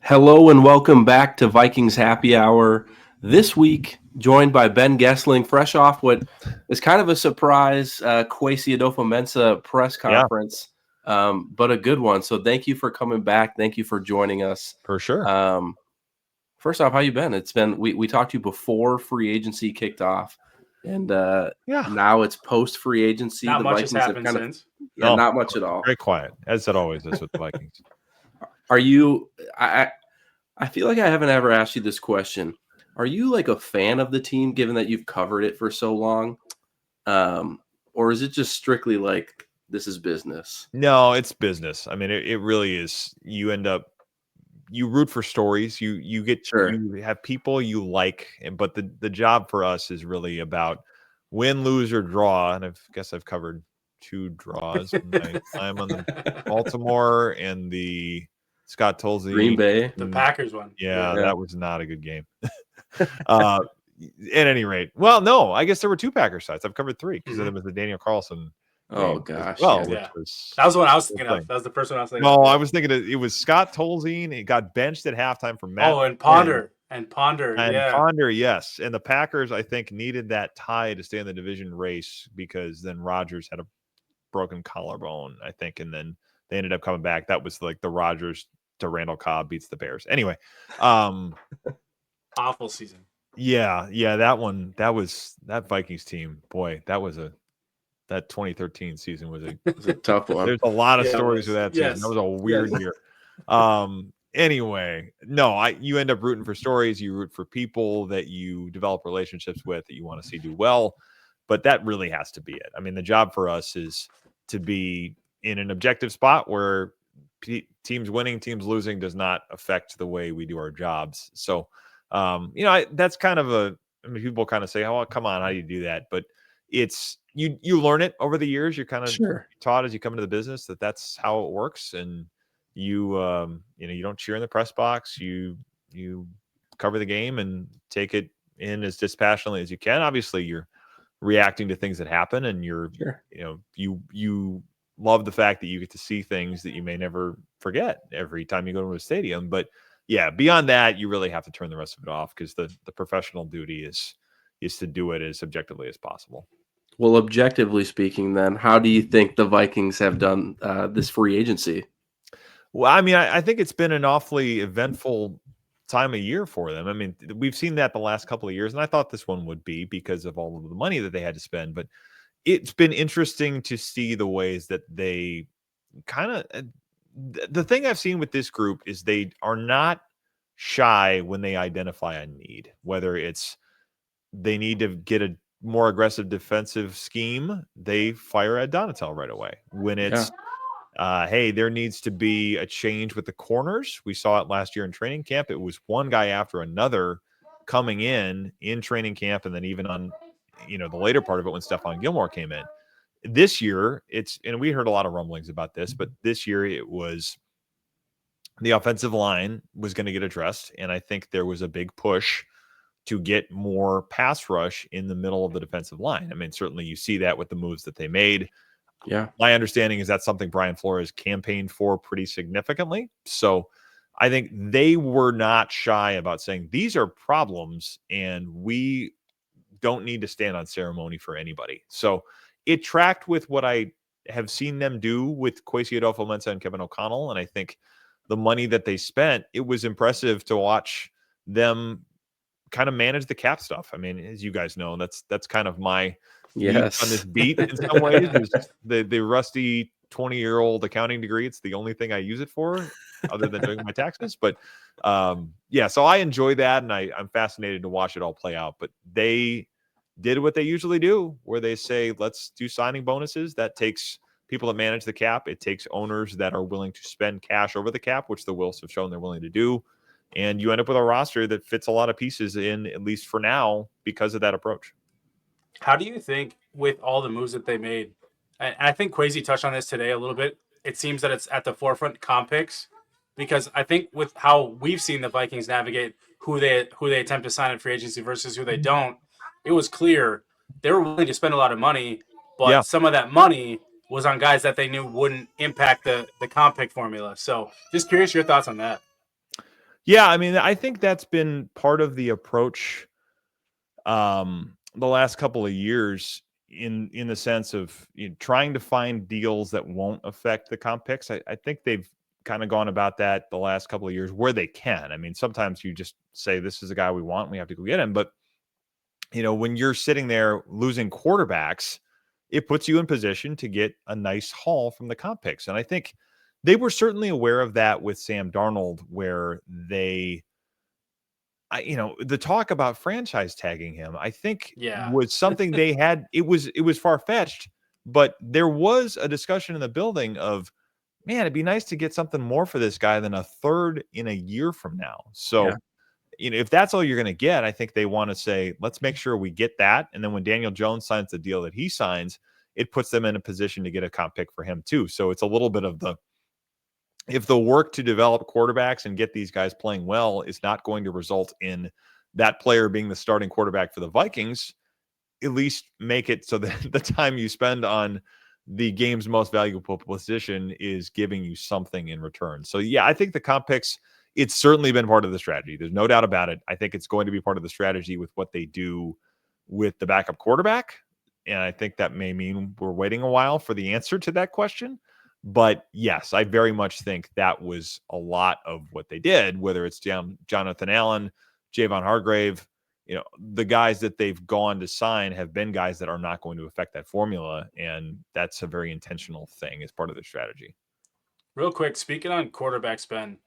Hello and welcome back to Vikings Happy Hour. This week, joined by Ben Goessling, fresh off what is kind of a surprise Kwesi Adofo-Mensah press Yeah, conference, but a good one. So thank you for coming back. Thank you for joining us. for sure. First off, how you been? It's been we talked to you before free agency kicked off, and Yeah. now it's post free agency. Not The much has Vikings have happened kind of since. No, not much at all. very quiet, as it always is with the Vikings. Are you? I feel like I haven't ever asked you this question. Are you like a fan of the team, given that you've covered it for so long, or is it just strictly like this is business? No, it's business. I mean, it really is. You root for stories. You have people you like, but the job for us is really about win, lose, or draw. And I've covered 2 draws in my time on the Baltimore and the Scott Tulsey Green Bay. The Packers one. Yeah, that was not a good game. At any rate, well, no, I guess there were 2 Packer sites. I've covered 3 because there was the Daniel Carlson. Oh gosh, well, yeah. was That was the one I was thinking of. That was the first one I was thinking of. no, I was thinking it was Scott Tolzien. He got benched at halftime for Matt. Oh, and Ponder. Yeah. Ponder, yes. And the Packers, I think, needed that tie to stay in the division race because then Rodgers had a broken collarbone, I think, and then they ended up coming back. That was like the Rodgers to Randall Cobb beats the Bears. Anyway, Awful season. Yeah, that Vikings team. Boy, that 2013 season was a tough one. There's a lot of stories with that season. Yes. That was a weird year. Anyway, no, you end up rooting for stories. You root for people that you develop relationships with that you want to see do well. But that really has to be it. I mean, the job for us is to be in an objective spot where teams winning, teams losing does not affect the way we do our jobs. So, that's kind of people kind of say, oh, come on, how do you do that? But it's, you learn it over the years. You're kind of taught as you come into the business that's how it works. And you don't cheer in the press box. You cover the game and take it in as dispassionately as you can. Obviously, you're reacting to things that happen, and you love the fact that you get to see things that you may never forget every time you go to a stadium. But yeah, beyond that, you really have to turn the rest of it off because the professional duty is to do it as objectively as possible. Well, objectively speaking, then, how do you think the Vikings have done this free agency? Well, I mean, I think it's been an awfully eventful time of year for them. I mean, we've seen that the last couple of years, and I thought this one would be because of all of the money that they had to spend. But it's been interesting to see the ways that they kind of the thing I've seen with this group is they are not shy when they identify a need, whether it's they need to get a more aggressive defensive scheme, they fire at Donatel right away. When it's hey, there needs to be a change with the corners. We saw it last year in training camp. It was one guy after another coming in training camp, and then even on the later part of it when Stephon Gilmore came in. This year, and we heard a lot of rumblings about this, but this year it was the offensive line was going to get addressed, and I think there was a big push to get more pass rush in the middle of the defensive line. I mean, certainly you see that with the moves that they made. Yeah. My understanding is that's something Brian Flores campaigned for pretty significantly. So I think they were not shy about saying these are problems and we don't need to stand on ceremony for anybody. So it tracked with what I have seen them do with Kwesi Adofo-Mensah and Kevin O'Connell. And I think the money that they spent, it was impressive to watch them kind of manage the cap stuff. I mean, as you guys know, that's kind of my on this beat in some ways. the rusty 20-year-old accounting degree. It's the only thing I use it for other than doing my taxes. But so I enjoy that, and I'm fascinated to watch it all play out. But they did what they usually do, where they say, let's do signing bonuses. That takes people that manage the cap. It takes owners that are willing to spend cash over the cap, which the Wills have shown they're willing to do. And you end up with a roster that fits a lot of pieces in, at least for now, because of that approach. How do you think, with all the moves that they made, and I think Kwesi touched on this today a little bit, it seems that it's at the forefront, comp picks, because I think with how we've seen the Vikings navigate who they attempt to sign in free agency versus who they don't, it was clear they were willing to spend a lot of money, but some of that money was on guys that they knew wouldn't impact the comp pick formula. So just curious your thoughts on that. Yeah, I mean, I think that's been part of the approach the last couple of years in the sense of trying to find deals that won't affect the comp picks. I think they've kind of gone about that the last couple of years where they can. I mean, sometimes you just say this is the guy we want, we have to go get him. But when you're sitting there losing quarterbacks, it puts you in position to get a nice haul from the comp picks. And I think they were certainly aware of that with Sam Darnold, where the talk about franchise tagging him, I think Yeah. was something they had. It was far-fetched, but there was a discussion in the building of, man, it'd be nice to get something more for this guy than a third in a year from now. So, if that's all you're going to get, I think they want to say, let's make sure we get that. And then when Daniel Jones signs the deal that he signs, it puts them in a position to get a comp pick for him too. So it's a little bit of if the work to develop quarterbacks and get these guys playing well is not going to result in that player being the starting quarterback for the Vikings, at least make it so that the time you spend on the game's most valuable position is giving you something in return. So yeah, I think the comp picks, it's certainly been part of the strategy. There's no doubt about it. I think it's going to be part of the strategy with what they do with the backup quarterback. And I think that may mean we're waiting a while for the answer to that question. But yes, I very much think that was a lot of what they did, whether it's Jonathan Allen, Javon Hargrave, the guys that they've gone to sign have been guys that are not going to affect that formula. And that's a very intentional thing as part of the strategy. Real quick, speaking on quarterbacks, Ben,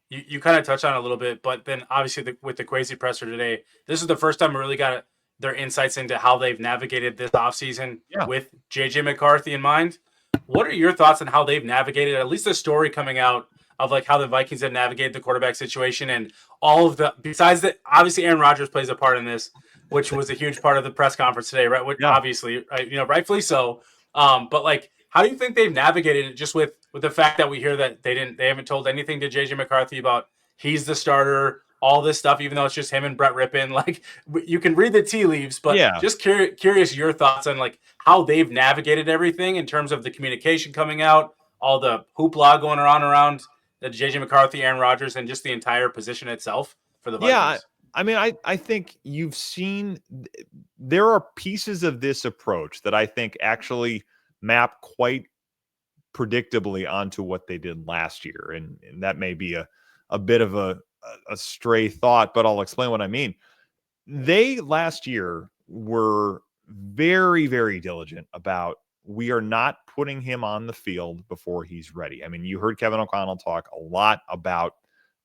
you kind of touched on it a little bit, but then obviously with the Kwesi presser today, this is the first time we really got their insights into how they've navigated this offseason with JJ McCarthy in mind. What are your thoughts on how they've navigated, at least the story coming out of like how the Vikings have navigated the quarterback situation and all of besides that, obviously Aaron Rodgers plays a part in this, which was a huge part of the press conference today, right? Obviously, right, rightfully so. But like, how do you think they've navigated it just with the fact that we hear that they haven't told anything to JJ McCarthy about he's the starter, all this stuff, even though it's just him and Brett Rippon. Like, you can read the tea leaves, but just curious your thoughts on like how they've navigated everything in terms of the communication coming out, all the hoopla going around the JJ McCarthy, Aaron Rodgers, and just the entire position itself for the Vikings. I mean, I think you've seen there are pieces of this approach that I think actually map quite predictably onto what they did last year. And that may be a bit of a stray thought, but I'll explain what I mean. They last year were very, very diligent about we are not putting him on the field before he's ready. I mean, you heard Kevin O'Connell talk a lot about,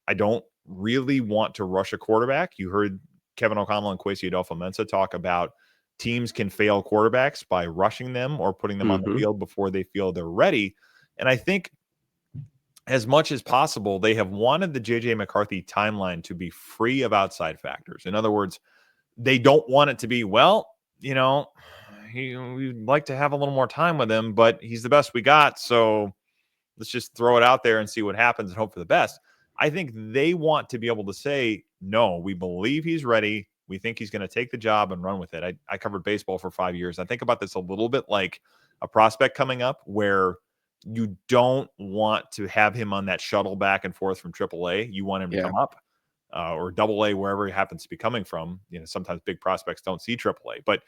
I don't really want to rush a quarterback. You heard Kevin O'Connell and Kwesi Adofo-Mensah talk about teams can fail quarterbacks by rushing them or putting them on the field before they feel they're ready. And I think as much as possible, they have wanted the JJ McCarthy timeline to be free of outside factors. In other words, they don't want it to be, we'd like to have a little more time with him, but he's the best we got. So let's just throw it out there and see what happens and hope for the best. I think they want to be able to say, no, we believe he's ready. We think he's going to take the job and run with it. I covered baseball for 5 years. I think about this a little bit like a prospect coming up where you don't want to have him on that shuttle back and forth from AAA. You want him to come up or AA, wherever he happens to be coming from. Sometimes big prospects don't see AAA. But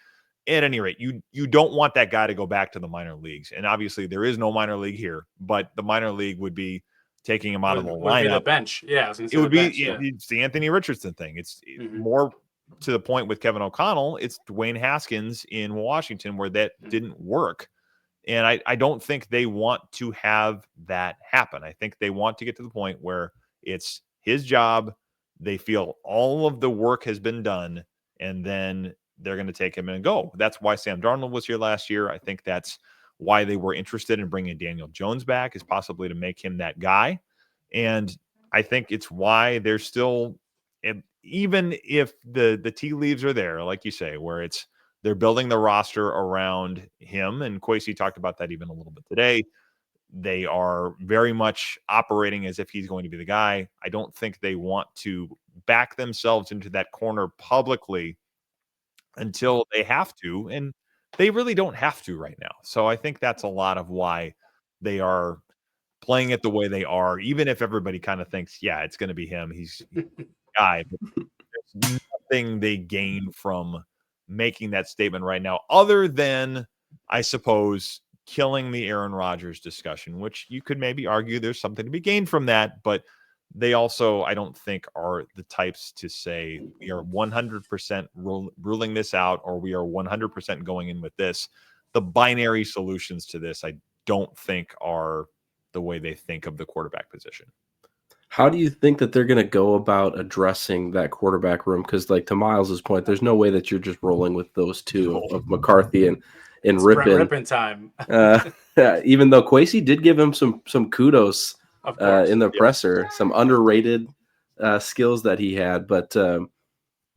at any rate, you don't want that guy to go back to the minor leagues. And obviously there is no minor league here, but the minor league would be taking him out of the lineup. Would be the bench. Yeah, it would be it's the Anthony Richardson thing. It's more to the point with Kevin O'Connell. It's Dwayne Haskins in Washington where that didn't work. And I don't think they want to have that happen. I think they want to get to the point where it's his job. They feel all of the work has been done, and then they're going to take him and go. That's why Sam Darnold was here last year. I think that's why they were interested in bringing Daniel Jones back, is possibly to make him that guy. And I think it's why they're still, even if the tea leaves are there, like you say, where they're building the roster around him. And Kwesi talked about that even a little bit today. They are very much operating as if he's going to be the guy. I don't think they want to back themselves into that corner publicly until they have to. And they really don't have to right now. So I think that's a lot of why they are playing it the way they are, even if everybody kind of thinks, yeah, it's going to be him. He's the guy. But there's nothing they gain from making that statement right now, other than, I suppose, killing the Aaron Rodgers discussion, which you could maybe argue there's something to be gained from that. But they also, I don't think, are the types to say we are 100% ruling this out, or we are 100% going in with this. The binary solutions to this, I don't think, are the way they think of the quarterback position. How do you think that they're going to go about addressing that quarterback room? Because, like, to Miles's point, there's no way that you're just rolling with those two of McCarthy and Rippin time. Even though Kwesi did give him some kudos in the Yep. presser, some underrated skills that he had. But do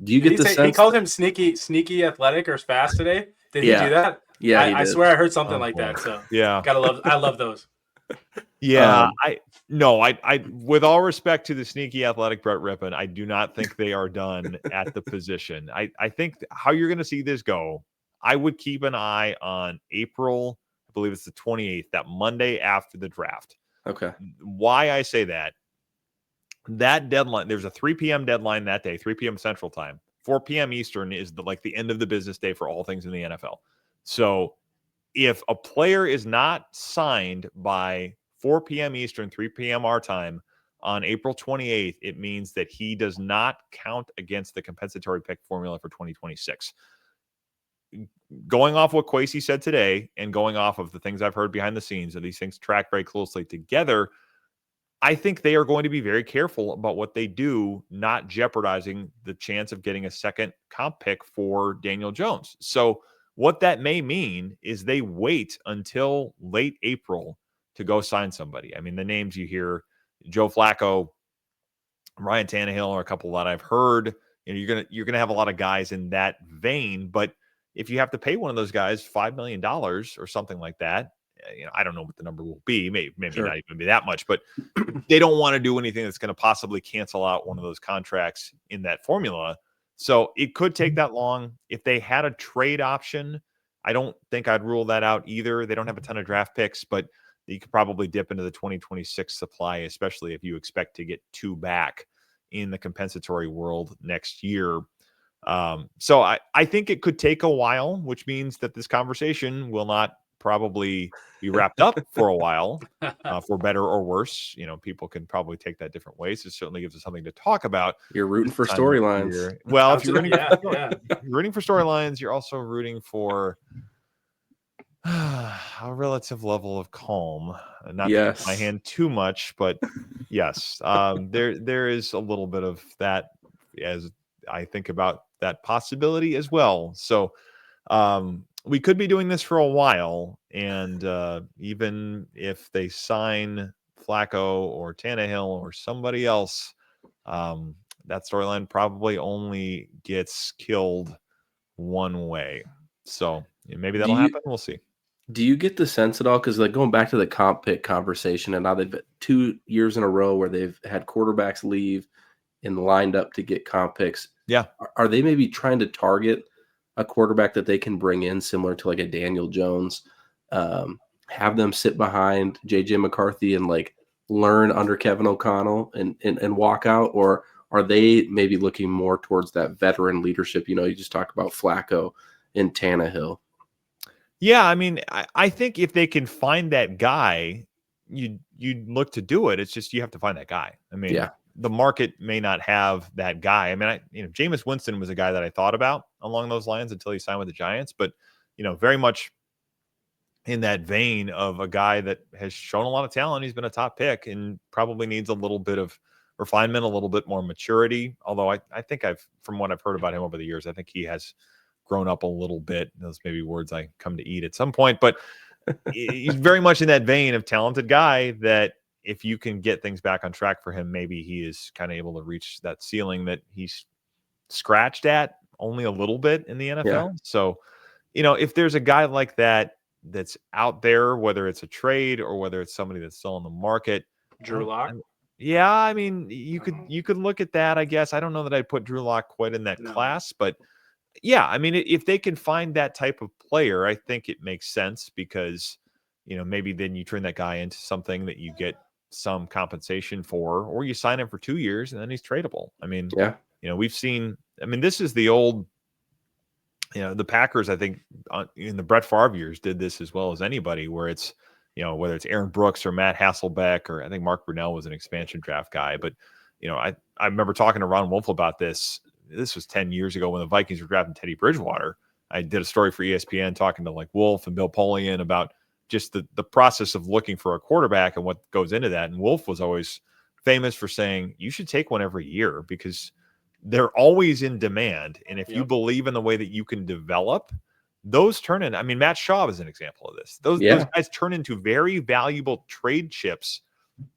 you get the sense he called him sneaky athletic or fast today? Did he do that? Yeah, I swear I heard something like boy. that. So Yeah, I love those. Yeah, I with all respect to the sneaky athletic Brett Rippon, I do not think they are done at the position. I think how you're going to see this go, I would keep an eye on April, I believe it's the 28th, that Monday after the draft. Okay. Why I say that deadline, there's a 3 p.m. deadline that day, 3 p.m. Central Time. 4 p.m. Eastern is the end of the business day for all things in the NFL. So if a player is not signed by 4 p.m. Eastern, 3 p.m. our time on April 28th, it means that he does not count against the compensatory pick formula for 2026. Going off what Kwesi said today and going off of the things I've heard behind the scenes, and these things track very closely together, I think they are going to be very careful about what they do, not jeopardizing the chance of getting a second comp pick for Daniel Jones. So what that may mean is they wait until late April to go sign somebody. I mean, the names you hear, Joe Flacco, Ryan Tannehill, are a couple that I've heard. You're gonna have a lot of guys in that vein. But if you have to pay one of those guys $5 million or something like that, I don't know what the number will be. Maybe Sure. not even be that much. But they don't want to do anything that's going to possibly cancel out one of those contracts in that formula. So it could take that long. If they had a trade option, I don't think I'd rule that out either. They don't have a ton of draft picks, but you could probably dip into the 2026 supply, especially if you expect to get 2 back in the compensatory world next year. So I think it could take a while, which means that this conversation will not probably be wrapped up for a while, for better or worse. People can probably take that different ways. It certainly gives us something to talk about. You're rooting for storylines. Well, if you're rooting for storylines, you're also rooting for a relative level of calm. Not to put my hand too much, but yes, there is a little bit of that as I think about that possibility as well. So we could be doing this for a while, and even if they sign Flacco or Tannehill or somebody else, that storyline probably only gets killed one way. So maybe that'll happen. We'll see. Do you get the sense at all? Because going back to the comp pick conversation, and now they've been 2 years in a row where they've had quarterbacks leave and lined up to get comp picks. Yeah. Are they maybe trying to target a quarterback that they can bring in similar to like a Daniel Jones, have them sit behind JJ McCarthy and learn under Kevin O'Connell and walk out? Or are they maybe looking more towards that veteran leadership? You just talked about Flacco and Tannehill. Yeah, I mean, I think if they can find that guy, you'd look to do it. It's just you have to find that guy. I mean, the market may not have that guy. I mean, Jameis Winston was a guy that I thought about along those lines until he signed with the Giants, but very much in that vein of a guy that has shown a lot of talent. He's been a top pick and probably needs a little bit of refinement, a little bit more maturity. Although I think from what I've heard about him over the years, I think he has grown up a little bit. Those may be words I come to eat at some point, but he's very much in that vein of talented guy that if you can get things back on track for him, maybe he is kind of able to reach that ceiling that he's scratched at only a little bit in the NFL. Yeah. So, if there's a guy like that that's out there, whether it's a trade or whether it's somebody that's still on the market, Drew Lock. Yeah, I mean, you could look at that, I guess. I don't know that I'd put Drew Lock quite in that class, but yeah, I mean, if they can find that type of player, I think it makes sense because maybe then you turn that guy into something that you get some compensation for, or you sign him for 2 years and then he's tradable. I mean, we've seen, this is the old, the Packers, I think in the Brett Favre years did this as well as anybody, where it's, whether it's Aaron Brooks or Matt Hasselbeck, or I think Mark Brunell was an expansion draft guy. But, I remember talking to Ron Wolf about this. This was 10 years ago when the Vikings were drafting Teddy Bridgewater. I did a story for ESPN talking to like Wolf and Bill Polian about just the process of looking for a quarterback and what goes into that. And Wolf was always famous for saying, you should take one every year because they're always in demand. And if you believe in the way that you can develop, those turn in. Matt Shaw is an example of this. Those guys turn into very valuable trade chips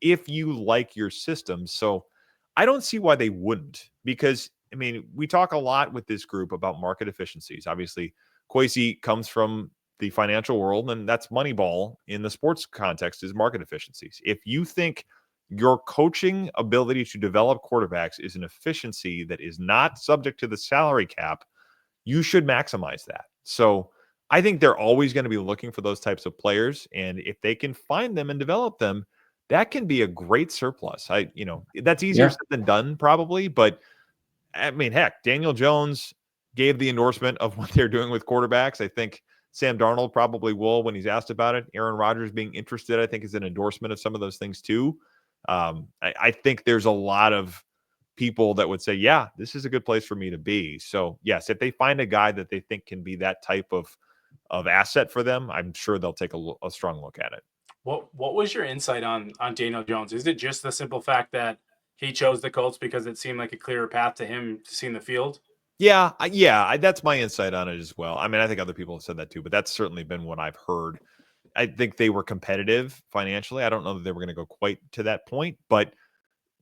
if you like your system. So I don't see why they wouldn't, because we talk a lot with this group about market efficiencies. Obviously, Kwesi comes from the financial world, and that's Moneyball in the sports context is market efficiencies. If you think your coaching ability to develop quarterbacks is an efficiency that is not subject to the salary cap, you should maximize that. So I think they're always going to be looking for those types of players. And if they can find them and develop them, that can be a great surplus. That's easier said than done probably, but heck, Daniel Jones gave the endorsement of what they're doing with quarterbacks. I think Sam Darnold probably will when he's asked about it. Aaron Rodgers being interested, I think, is an endorsement of some of those things too. I think there's a lot of people that would say, yeah, this is a good place for me to be. So yes, if they find a guy that they think can be that type of asset for them, I'm sure they'll take a strong look at it. What was your insight on Daniel Jones? Is it just the simple fact that he chose the Colts because it seemed like a clearer path to him to see in the field? Yeah, that's my insight on it as well. I think other people have said that too, but that's certainly been what I've heard. I think they were competitive financially. I don't know that they were going to go quite to that point, but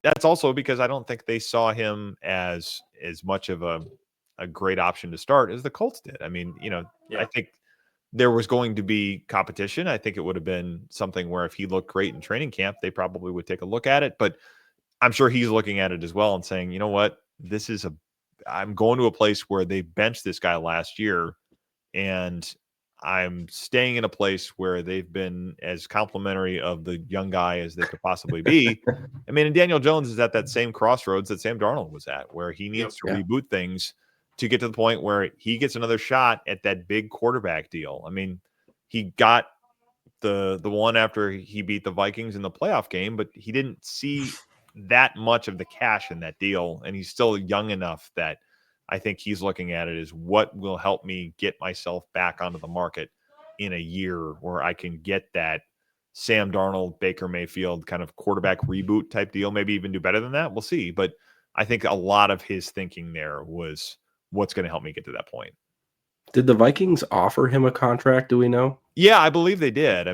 that's also because I don't think they saw him as much of a great option to start as the Colts did. I think there was going to be competition. I think it would have been something where if he looked great in training camp, they probably would take a look at it. But I'm sure he's looking at it as well and saying, you know what, I'm going to a place where they benched this guy last year, and I'm staying in a place where they've been as complimentary of the young guy as they could possibly be. And Daniel Jones is at that same crossroads that Sam Darnold was at, where he needs to reboot things to get to the point where he gets another shot at that big quarterback deal. He got the one after he beat the Vikings in the playoff game, but he didn't see that much of the cash in that deal. And he's still young enough that I think he's looking at it as what will help me get myself back onto the market in a year where I can get that Sam Darnold, Baker Mayfield kind of quarterback reboot type deal, maybe even do better than that. We'll see. But I think a lot of his thinking there was what's going to help me get to that point. Did the Vikings offer him a contract? Do we know? Yeah, I believe they did. I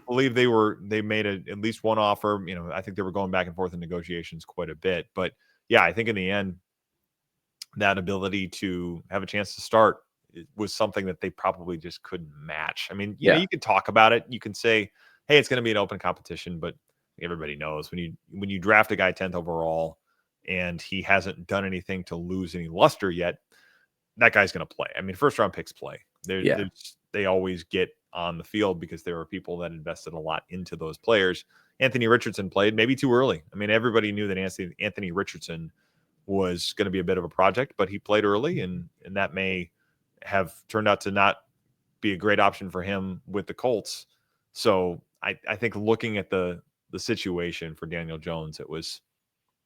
believe they made at least one offer. I think they were going back and forth in negotiations quite a bit. But yeah, I think in the end, that ability to have a chance to start was something that they probably just couldn't match. You can talk about it. You can say, hey, it's going to be an open competition, but everybody knows when you draft a guy 10th overall and he hasn't done anything to lose any luster yet, that guy's going to play. First round picks play. They always get on the field because there are people that invested a lot into those players. Anthony Richardson played maybe too early. Everybody knew that Anthony Richardson was going to be a bit of a project, but he played early, and that may have turned out to not be a great option for him with the Colts. So I think looking at the situation for Daniel Jones,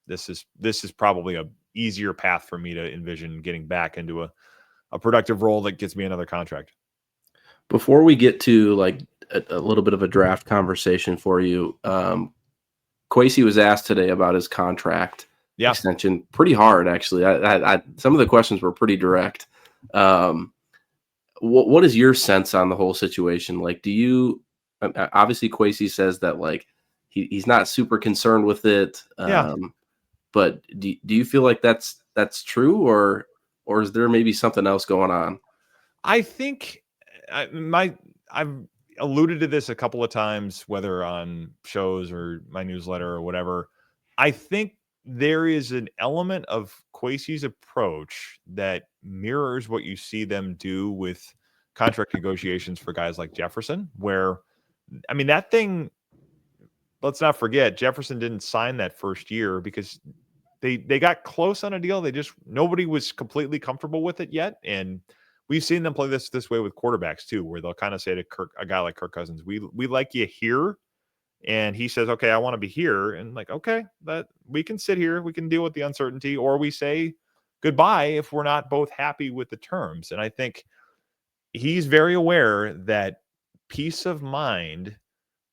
this is probably a easier path for me to envision getting back into a productive role that gets me another contract. Before we get to like a little bit of a draft conversation for you, Kwesi was asked today about his contract extension pretty hard, actually. I some of the questions were pretty direct. What is your sense on the whole situation? Like, do you obviously Kwesi says that like he's not super concerned with it. But do you feel like that's true, or is there maybe something else going on? I think I've alluded to this a couple of times, whether on shows or my newsletter or whatever. I think there is an element of Kwesi's approach that mirrors what you see them do with contract negotiations for guys like Jefferson, where I mean, that thing, let's not forget, Jefferson didn't sign that first year because they got close on a deal. Nobody was completely comfortable with it yet. And we've seen them play this way with quarterbacks too, where they'll kind of say to a guy like Kirk Cousins, we like you here. And he says, okay, I want to be here. And like, okay, that we can sit here, we can deal with the uncertainty, or we say goodbye if we're not both happy with the terms. And I think he's very aware that peace of mind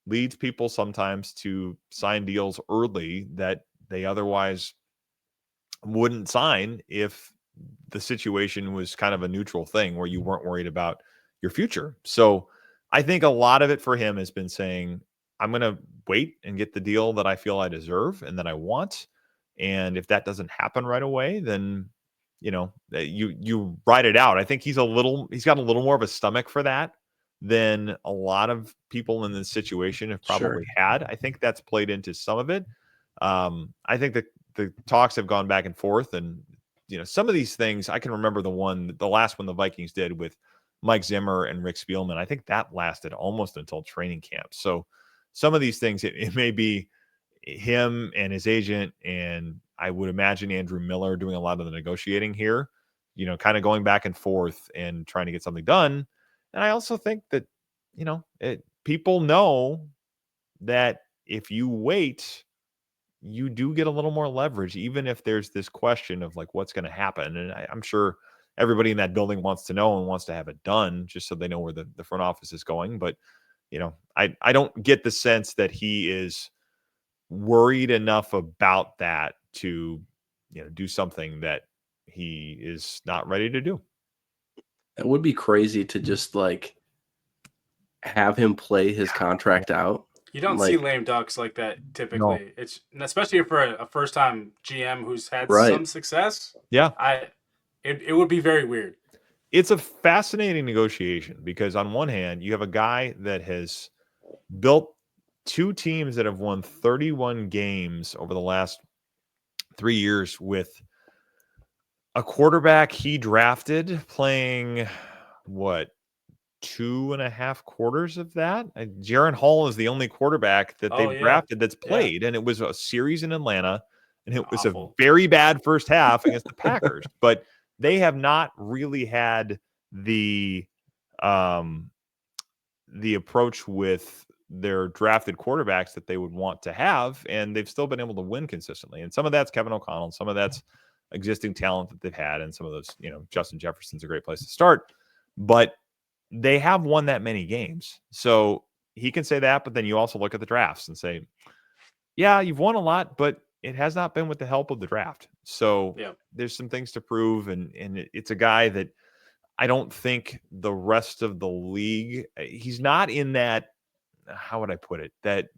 leads people sometimes to sign deals early that they otherwise wouldn't sign if the situation was kind of a neutral thing where you weren't worried about your future. So I think a lot of it for him has been saying, I'm going to wait and get the deal that I feel I deserve and that I want. And if that doesn't happen right away, then, you ride it out. I think he's got a little more of a stomach for that than a lot of people in this situation have probably had. I think that's played into some of it. I think that the talks have gone back and forth, and some of these things I can remember the last one the Vikings did with Mike Zimmer and Rick Spielman. I think that lasted almost until training camp. So some of these things, it may be him and his agent, and I would imagine Andrew Miller doing a lot of the negotiating here, kind of going back and forth and trying to get something done. And I also think that, people know that if you wait, you do get a little more leverage, even if there's this question of like, what's going to happen. And I'm sure everybody in that building wants to know and wants to have it done just so they know where the front office is going. But, I don't get the sense that he is worried enough about that to, do something that he is not ready to do. It would be crazy to just like have him play his contract out. You don't see lame ducks like that typically. No. It's especially for a first-time GM who's had some success. Yeah, it would be very weird. It's a fascinating negotiation because on one hand, you have a guy that has built two teams that have won 31 games over the last 3 years with a quarterback he drafted playing 2.5 quarters of that. Jaron Hall is the only quarterback that they've drafted that's played, and it was a series in Atlanta, and it was a very bad first half against the Packers. But they have not really had the approach with their drafted quarterbacks that they would want to have, and they've still been able to win consistently. And some of that's Kevin O'Connell, some of that's existing talent that they've had, and some of those, Justin Jefferson's a great place to start. But they have won that many games. So he can say that, but then you also look at the drafts and say, yeah, you've won a lot, but it has not been with the help of the draft. So there's some things to prove. And it's a guy that I don't think the rest of the league, he's not in that, how would I put it? That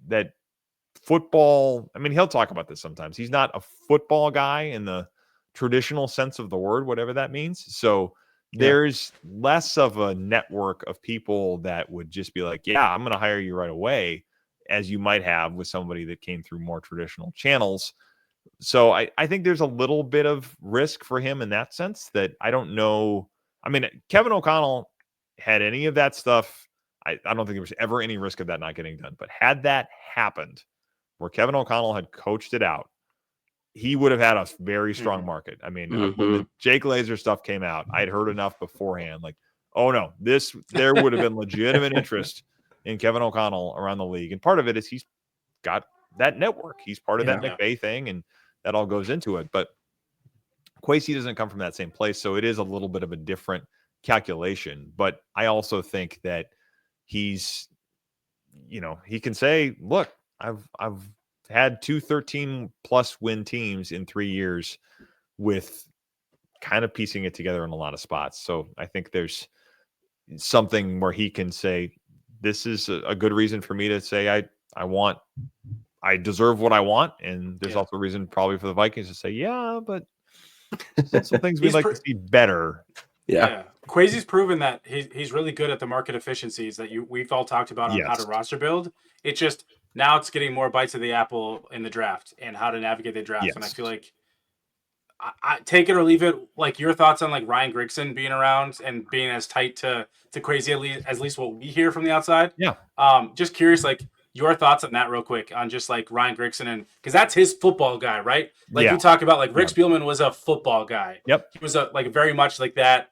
football. I mean, he'll talk about this sometimes. He's not a football guy in the traditional sense of the word, whatever that means. So there's less of a network of people that would just be like, yeah, I'm going to hire you right away, as you might have with somebody that came through more traditional channels. So I think there's a little bit of risk for him in that sense that I don't know. I mean, Kevin O'Connell had any of that stuff. I don't think there was ever any risk of that not getting done. But had that happened where Kevin O'Connell had coached it out, he would have had a very strong market. I mean, when the Jake Laser stuff came out, I'd heard enough beforehand. Like, oh no, there would have been legitimate interest in Kevin O'Connell around the league. And part of it is he's got that network. He's part of that McVay thing, and that all goes into it. But Kwesi doesn't come from that same place, so it is a little bit of a different calculation. But I also think that he's, he can say, look, I've had 2 13+ win teams in 3 years with kind of piecing it together in a lot of spots. So I think there's something where he can say, this is a good reason for me to say, I deserve what I want. And there's also a reason probably for the Vikings to say, yeah, but some things we'd like to see better. Yeah. Kwesi's proven that he's really good at the market efficiencies that we've all talked about on how to roster build. It's just now it's getting more bites of the apple in the draft and how to navigate the draft. And I feel like I take it or leave it. Like your thoughts on like Ryan Grigson being around and being as tight to Kwesi at least what we hear from the outside. Yeah. Just curious, like your thoughts on that real quick on just like Ryan Grigson and because that's his football guy, right? Like you talk about like Rick Spielman was a football guy. Yep. He was like very much like that.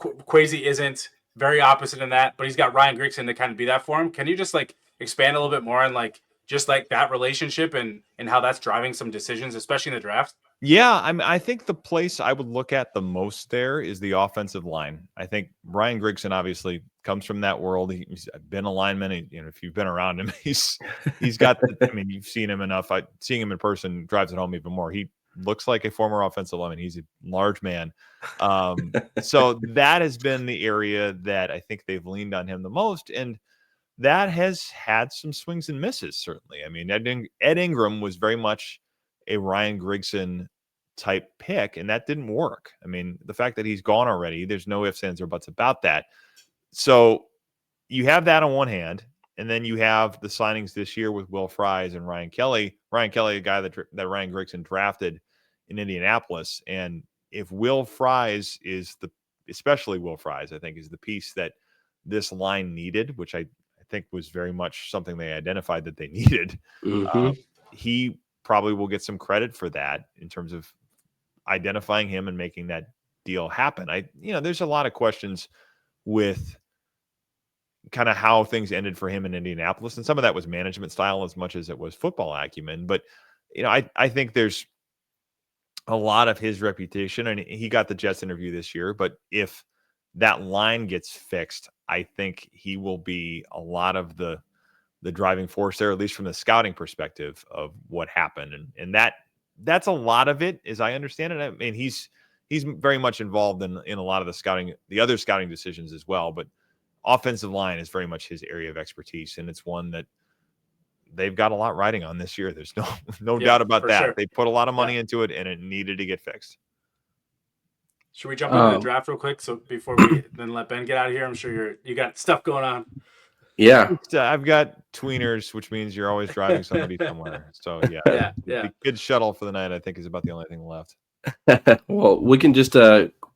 Kwesi isn't, very opposite in that, but he's got Ryan Grigson to kind of be that for him. Can you just like expand a little bit more on like just like that relationship and how that's driving some decisions, especially in the draft? Yeah, I think the place I would look at the most there is the offensive line. I think Ryan Grigson obviously comes from that world. He's been a lineman. If you've been around him, he's got. You've seen him enough. Seeing him in person drives it home even more. He looks like a former offensive lineman. He's a large man. So that has been the area that I think they've leaned on him the most, and that has had some swings and misses. Certainly, Ed Ingram was very much a Ryan Grigson type pick, and that didn't work. The fact that he's gone already, there's no ifs, ands, or buts about that. So you have that on one hand, and then you have the signings this year with Will Fries and Ryan Kelly. Ryan Kelly, a guy that Ryan Grigson drafted in Indianapolis. And if Will Fries especially Will Fries, I think is the piece that this line needed, which I think was very much something they identified that they needed. He probably will get some credit for that in terms of identifying him and making that deal happen. There's a lot of questions with kind of how things ended for him in Indianapolis. And some of that was management style as much as it was football acumen. But, I think there's a lot of his reputation, and he got the Jets interview this year. But if that line gets fixed, I think he will be a lot of the driving force there, at least from the scouting perspective of what happened. And that's a lot of it, as I understand it. He's very much involved in a lot of the other scouting decisions as well. But offensive line is very much his area of expertise, and it's one that they've got a lot riding on this year. There's no doubt about that. Sure. They put a lot of money into it, and it needed to get fixed. Should we jump into the draft real quick? So before we then let Ben get out of here, I'm sure you got stuff going on. Yeah. I've got tweeners, which means you're always driving somebody somewhere. So yeah. The kid shuttle for the night, I think, is about the only thing left. Well, we can just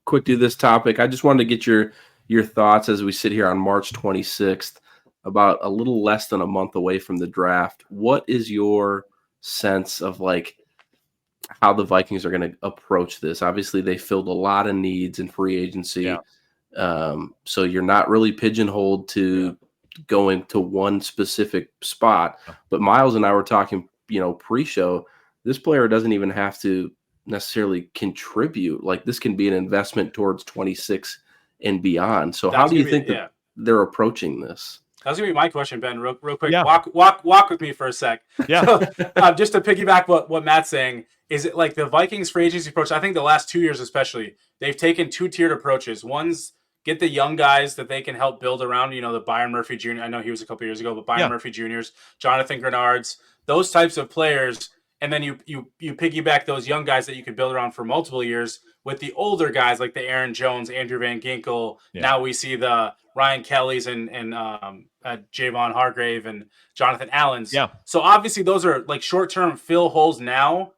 quick do this topic. I just wanted to get your thoughts as we sit here on March 26th, about a little less than a month away from the draft. What is your sense of like how the Vikings are going to approach this? Obviously, they filled a lot of needs in free agency. Yeah. So you're not really pigeonholed to go into one specific spot. But Miles and I were talking, pre-show, this player doesn't even have to necessarily contribute. Like, this can be an investment towards 26 and beyond. So how do you think that they're approaching this? That was gonna be my question, Ben. Real quick. Yeah. Walk with me for a sec. Yeah. So, just to piggyback what Matt's saying, is it like the Vikings free agency approach? I think the last 2 years, especially, they've taken two-tiered approaches. One's get the young guys that they can help build around. The Byron Murphy Jr. I know he was a couple years ago, but Byron Murphy Jr.'s, Jonathan Grenard's, those types of players. And then you piggyback those young guys that you could build around for multiple years with the older guys like the Aaron Jones, Andrew Van Ginkel. Yeah. Now we see the Ryan Kellys and Javon Hargrave and Jonathan Allen's. Yeah. So obviously those are like short-term fill holes now.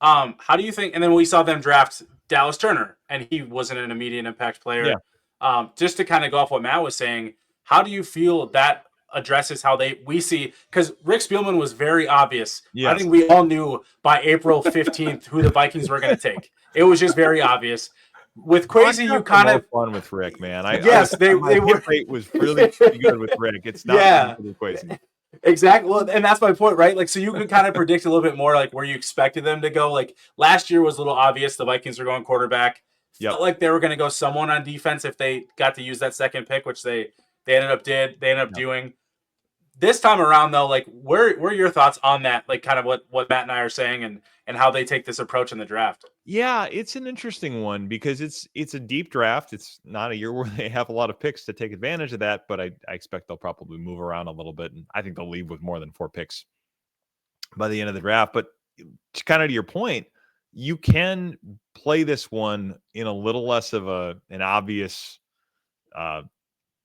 How do you think? And then we saw them draft Dallas Turner, and he wasn't an immediate impact player. Yeah. Just to kind of go off what Matt was saying, how do you feel that addresses how we see, because Rick Spielman was very obvious. Yes. I think we all knew by April 15th who the Vikings were going to take. It was just very obvious. With Kwesi, you kind of fun with Rick, man. They were. Rate was really good with Rick. It's not with Kwesi. Exactly. Well, and that's my point, right? Like, so you can kind of predict a little bit more, like where you expected them to go. Like last year was a little obvious. The Vikings were going quarterback. Felt like they were going to go someone on defense if they got to use that second pick, which they ended up doing. This time around, though, like, where are your thoughts on that? Like, kind of what Matt and I are saying, and how they take this approach in the draft. Yeah, it's an interesting one because it's a deep draft. It's not a year where they have a lot of picks to take advantage of that, but I expect they'll probably move around a little bit, and I think they'll leave with more than 4 picks by the end of the draft. But kind of to your point, you can play this one in a little less of an obvious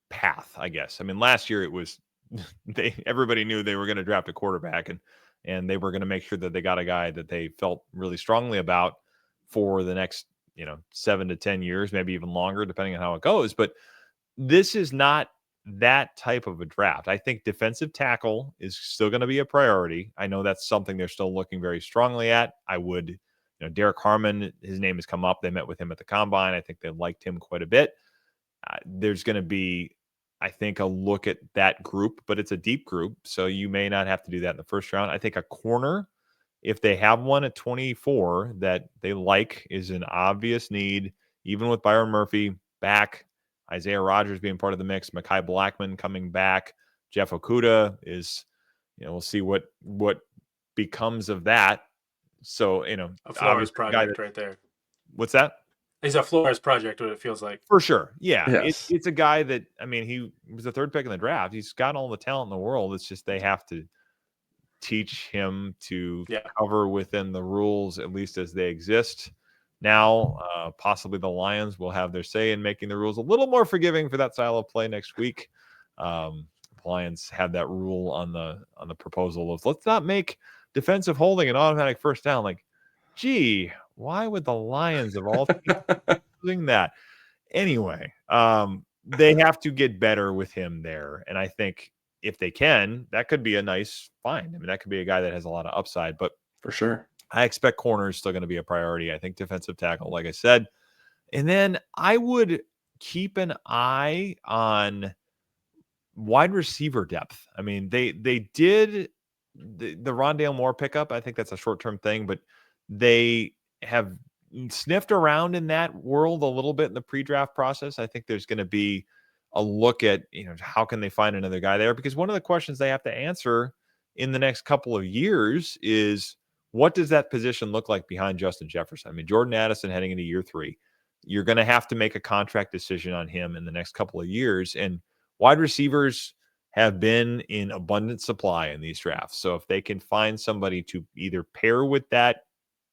path, I guess. Last year it was everybody knew they were going to draft a quarterback, and they were going to make sure that they got a guy that they felt really strongly about. for the next 7 to 10 years, maybe even longer, depending on how it goes. But this is not that type of a draft. I think defensive tackle is still going to be a priority. I know that's something they're still looking very strongly at. I would, Derek Harmon, his name has come up. They met with him at the combine. I think they liked him quite a bit. There's going to be, I think, a look at that group, but it's a deep group, so you may not have to do that in the first round. I think a corner, if they have one at 24 that they like, is an obvious need, even with Byron Murphy back, Isaiah Rodgers being part of the mix, Mekhi Blackman coming back, Jeff Okudah is, we'll see what becomes of that. So, a Flores project right there. What's that? He's a Flores project, what it feels like. For sure. Yeah. Yes. It's a guy that, he was the third pick in the draft. He's got all the talent in the world. It's just they have to teach him to cover within the rules, at least as they exist now. Possibly the Lions will have their say in making the rules a little more forgiving for that style of play next week. Lions had that rule on the proposal of let's not make defensive holding an automatic first down. Like, gee, why would the Lions of all teams doing that? Anyway, they have to get better with him there. And I think if they can, that could be a nice find. That could be a guy that has a lot of upside, but for sure, I expect corner is still going to be a priority. I think defensive tackle, like I said, and then I would keep an eye on wide receiver depth. They did the Rondale Moore pickup. I think that's a short-term thing, but they have sniffed around in that world a little bit in the pre-draft process. I think there's going to be a look at, how can they find another guy there? Because one of the questions they have to answer in the next couple of years is, what does that position look like behind Justin Jefferson? Jordan Addison heading into year 3, you're going to have to make a contract decision on him in the next couple of years. And wide receivers have been in abundant supply in these drafts. So if they can find somebody to either pair with that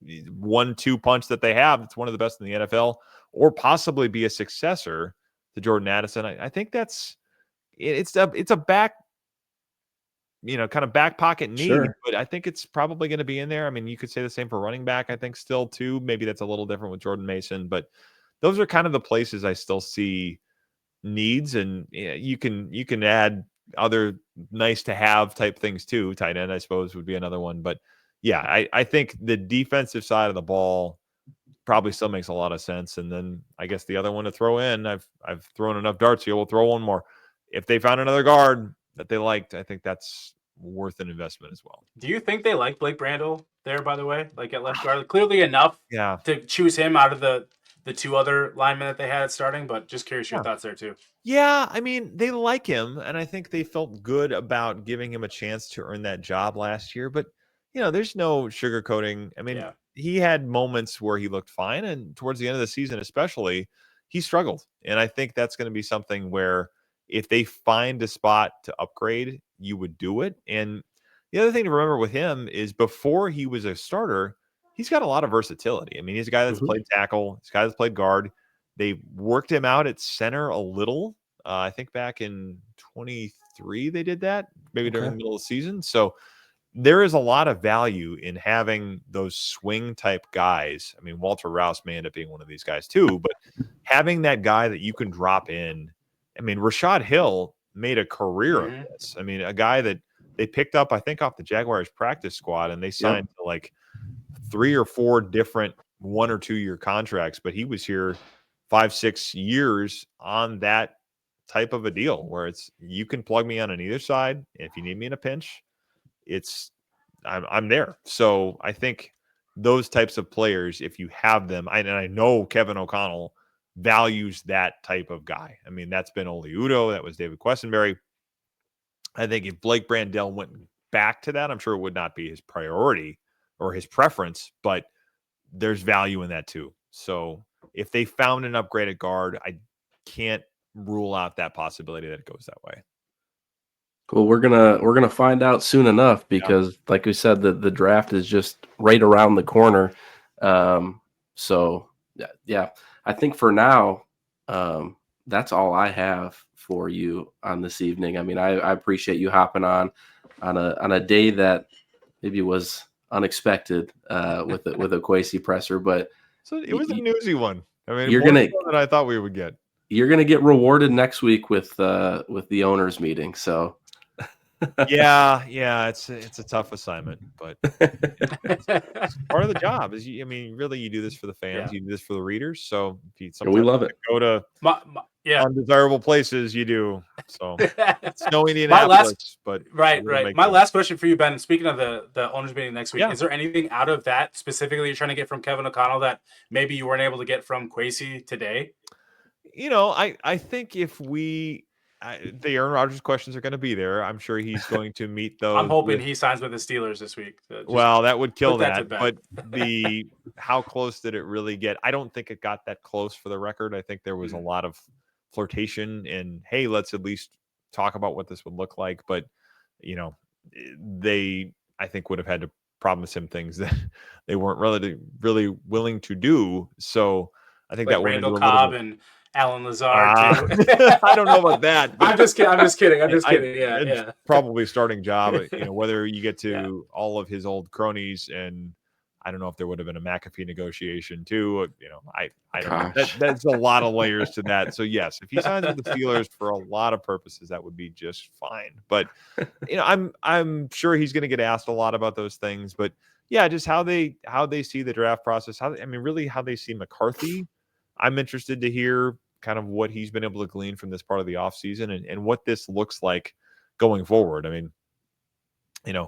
1-2 punch that they have, that's one of the best in the NFL, or possibly be a successor to Jordan Addison, I think it's a back, kind of back pocket need, sure, but I think it's probably going to be in there. You could say the same for running back, I think, still too. Maybe that's a little different with Jordan Mason, but those are kind of the places I still see needs. And you can add other nice to have type things too. Tight end, I suppose, would be another one. But yeah, I think the defensive side of the ball probably still makes a lot of sense. And then I guess the other one to throw in, I've thrown enough darts here. We'll throw one more. If they found another guard that they liked, I think that's worth an investment as well. Do you think they like Blake Brandel there, by the way, like at left guard? Clearly enough to choose him out of the 2 other linemen that they had starting, but just curious your thoughts there too. Yeah, they like him, and I think they felt good about giving him a chance to earn that job last year. But, there's no sugarcoating. He had moments where he looked fine, and towards the end of the season especially, he struggled. And I think that's going to be something where if they find a spot to upgrade, you would do it. And the other thing to remember with him is before he was a starter, he's got a lot of versatility. He's a guy that's played tackle. He's a guy that's played guard. They worked him out at center a little. I think back in 23 they did that, maybe during the middle of the season. So there is a lot of value in having those swing type guys. Walter Rouse may end up being one of these guys too, but having that guy that you can drop in. Rashad Hill made a career of this. A guy that they picked up, I think, off the Jaguars practice squad, and they signed to like 3 or 4 different 1 or 2 year contracts, but he was here 5-6 years on that type of a deal where it's, you can plug me on either side. If you need me in a pinch, I'm there. So I think those types of players, if you have them, and I know Kevin O'Connell values that type of guy. That's been Oli Udoh, that was David Quessenberry. I think if Blake Brandel went back to that, I'm sure it would not be his priority or his preference, but there's value in that too. So if they found an upgraded guard, I can't rule out that possibility that it goes that way. Well, we're gonna find out soon enough because, like we said, the draft is just right around the corner. So yeah, I think for now, that's all I have for you on this evening. I appreciate you hopping on a day that maybe was unexpected with a Kwesi presser, but So it was a newsy one. I mean, You're more gonna so than I thought we would get. You're gonna get rewarded next week with the owners meeting. So Yeah, it's a tough assignment, but it's part of the job. Really, you do this for the fans, Yeah. you do this for the readers. So if you and we sometimes love have it. to go to Yeah. undesirable places, you do. So it's no My Indianapolis, but right. My good. last question for you, Ben. Speaking of the owners meeting next week, Yeah. is there anything out of that specifically you're trying to get from Kevin O'Connell that maybe you weren't able to get from Kwesi today? I think if the Aaron Rodgers questions are going to be there, I'm sure he's going to meet those. I'm hoping he signs with the Steelers this week. Well, that would kill put that to that. bed. But how close did it really get? I don't think it got that close for the record. I think there was a lot of flirtation and, hey, let's at least talk about what this would look like. But, they, I think, would have had to promise him things that they weren't really willing to do. So I think like that Randall went into Cobb and Alan Lazard too. I don't know about that. I'm just kidding. Yeah. It's probably starting job. Whether you get to all of his old cronies, and I don't know if there would have been a McAfee negotiation too. I don't know. That's a lot of layers to that. So yes, if he signs with the Steelers for a lot of purposes, that would be just fine. But I'm sure he's going to get asked a lot about those things. But yeah, just how they see the draft process. Really how they see McCarthy. I'm interested to hear kind of what he's been able to glean from this part of the offseason and what this looks like going forward.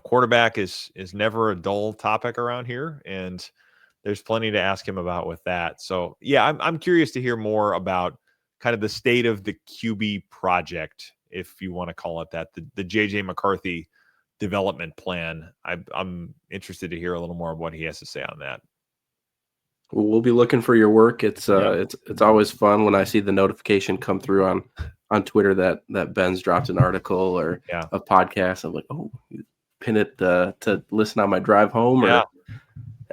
Quarterback is never a dull topic around here, and there's plenty to ask him about with that. So yeah, I'm curious to hear more about kind of the state of the QB project, if you want to call it that, the JJ McCarthy development plan. I'm interested to hear a little more of what he has to say on that. We'll be looking for your work. It's always fun when I see the notification come through on Twitter that Ben's dropped an article or a podcast. I'm like, oh, pin it to listen on my drive home or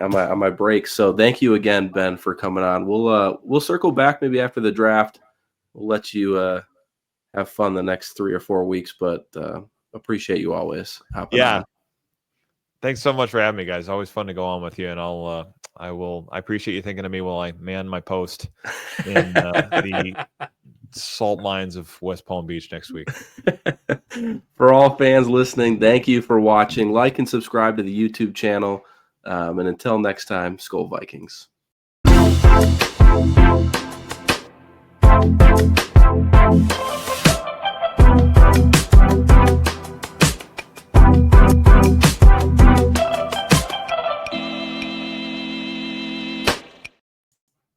on my break. So thank you again, Ben, for coming on. We'll circle back maybe after the draft. We'll let you have fun the next 3 or 4 weeks, but appreciate you always hopping on. Thanks so much for having me, guys. Always fun to go on with you, and I appreciate you thinking of me while I man my post in the salt mines of West Palm Beach next week. For all fans listening, thank you for watching. Like and subscribe to the YouTube channel. And until next time, Skol Vikings.